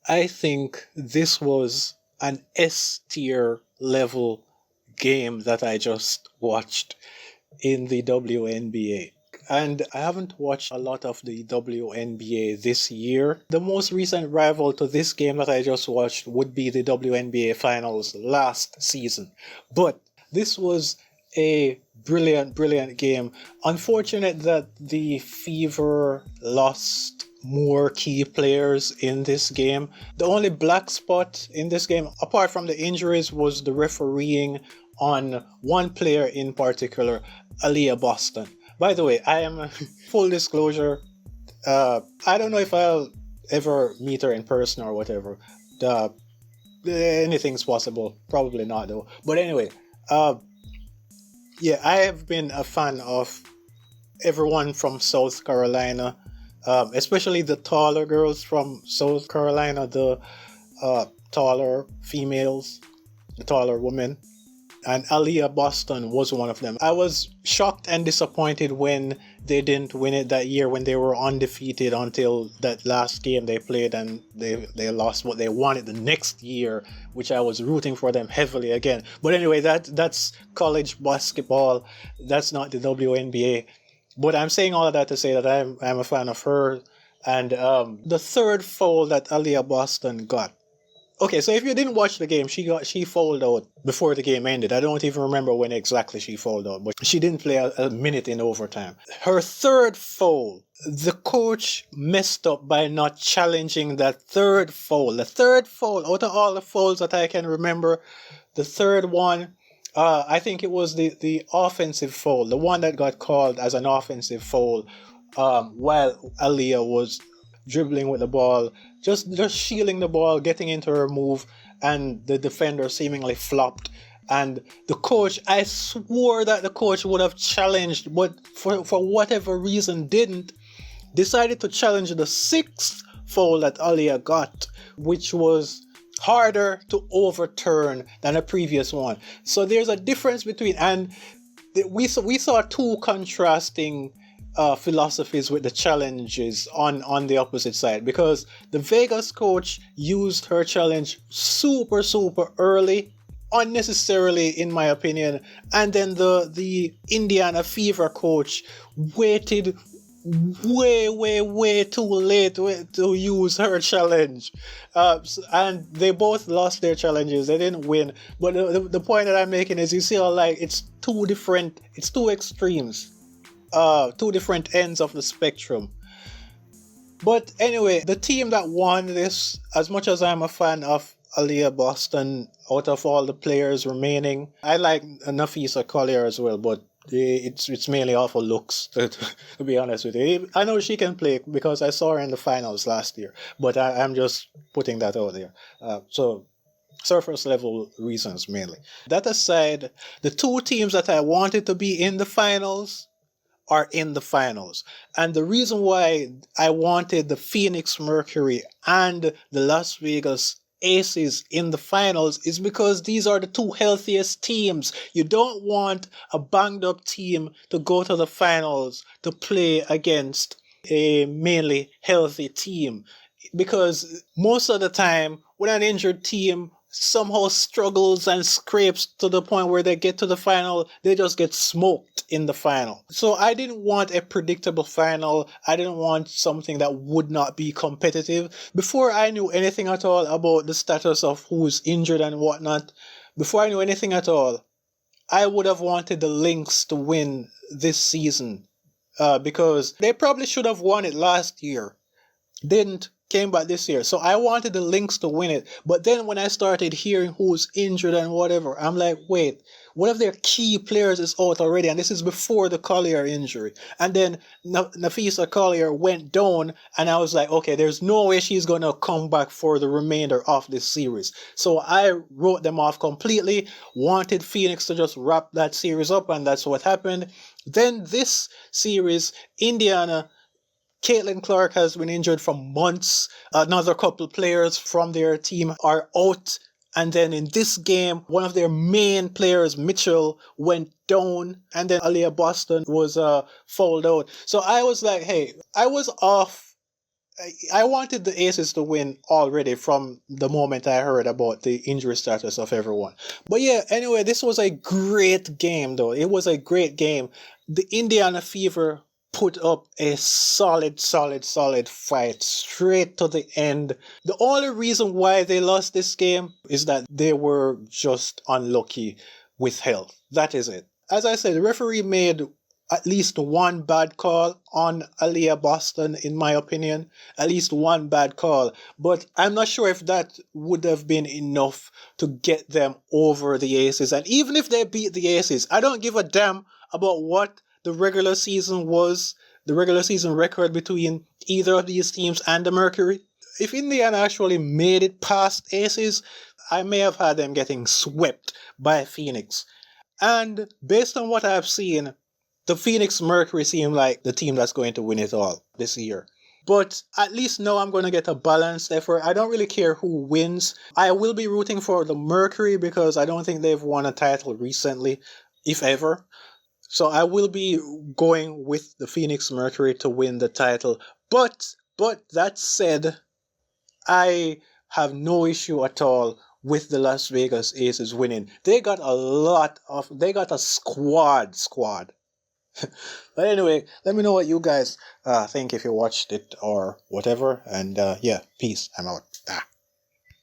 I think this was an S tier level game that I just watched in the WNBA. And I haven't watched a lot of the WNBA this year. The most recent rival to this game that I just watched would be the WNBA Finals last season. But this was a brilliant, brilliant game. Unfortunate that the Fever lost more key players in this game. The only black spot in this game, apart from the injuries, was the refereeing on one player in particular, ALIYAH Boston. By the way, I am full disclosure. I don't know if I'll ever meet her in person or whatever. Anything's possible. Probably not though. But anyway, yeah, I have been a fan of everyone from South Carolina, especially the taller girls from South Carolina, the taller females, the taller women. And ALIYAH Boston was one of them. I was shocked and disappointed when they didn't win it that year, when they were undefeated until that last game they played, and they lost what they wanted the next year, which I was rooting for them heavily again. But anyway, that's college basketball. That's not the WNBA. But I'm saying all of that to say that I'm a fan of her. And the third foul that ALIYAH Boston got. Okay, so if you didn't watch the game, she fouled out before the game ended. I don't even remember when exactly she fouled out, but she didn't play a minute in overtime. Her third foul, the coach messed up by not challenging that third foul. The third foul, out of all the fouls that I can remember, the third one, I think it was the offensive foul, the one that got called as an offensive foul while ALIYAH was dribbling with the ball, just shielding the ball, getting into her move, and the defender seemingly flopped. And the coach, I swore that the coach would have challenged, but for whatever reason didn't. Decided to challenge the sixth foul that ALIYAH got, which was harder to overturn than the previous one. So there's a difference between, and we saw two contrasting philosophies with the challenges on the opposite side, because the Vegas coach used her challenge super early, unnecessarily in my opinion, and then the Indiana Fever coach waited way too late to use her challenge, and they both lost their challenges. They didn't win, but the point that I'm making is, you see how like it's two extremes, two different ends of the spectrum. But anyway, the team that won this, as much as I'm a fan of ALIYAH Boston, out of all the players remaining, I like Nafisa Collier as well, but it's mainly off of looks, to be honest with you. I know she can play because I saw her in the finals last year, but I'm just putting that out there. So surface level reasons mainly. That aside, the two teams that I wanted to be in the finals are in the finals. And the reason why I wanted the Phoenix Mercury and the Las Vegas Aces in the finals is because these are the two healthiest teams. You don't want a banged up team to go to the finals to play against a mainly healthy team, because most of the time when an injured team somehow struggles and scrapes to the point where they get to the final, they just get smoked in the final. So I didn't want a predictable final. I didn't want something that would not be competitive. Before I knew anything at all about the status of who's injured and whatnot, before I knew anything at all, I would have wanted the Lynx to win this season, because they probably should have won it last year. Didn't. Came back this year. So I wanted the Lynx to win it. But then when I started hearing who's injured and whatever, I'm like, wait, one of their key players is out already, and this is before the Collier injury. And then Nafisa Collier went down, and I was like, okay, there's no way she's going to come back for the remainder of this series. So I wrote them off completely, wanted Phoenix to just wrap that series up, and that's what happened. Then this series, Indiana, Caitlin Clark has been injured for months. Another couple players from their team are out. And then in this game, one of their main players, Mitchell, went down. And then ALIYAH Boston was fouled out. So I was like, hey, I was off I wanted the Aces to win already from the moment I heard about the injury status of everyone. But yeah, anyway, this was a great game, though. It was a great game. The Indiana Fever put up a solid fight straight to the end. The only reason why they lost this game is that they were just unlucky with health. That is it. As I said, the referee made at least one bad call on ALIYAH Boston, in my opinion. At least one bad call. But I'm not sure if that would have been enough to get them over the Aces. And even if they beat the Aces, I don't give a damn about what the regular season was, the regular season record between either of these teams and the Mercury. If Indiana actually made it past Aces, I may have had them getting swept by Phoenix. And based on what I've seen, the Phoenix Mercury seem like the team that's going to win it all this year. But at least now I'm going to get a balanced effort. I don't really care who wins. I will be rooting for the Mercury because I don't think they've won a title recently, if ever. So I will be going with the Phoenix Mercury to win the title. But that said, I have no issue at all with the Las Vegas Aces winning. They got a squad. But anyway, let me know what you guys think if you watched it or whatever. And yeah, peace. I'm out.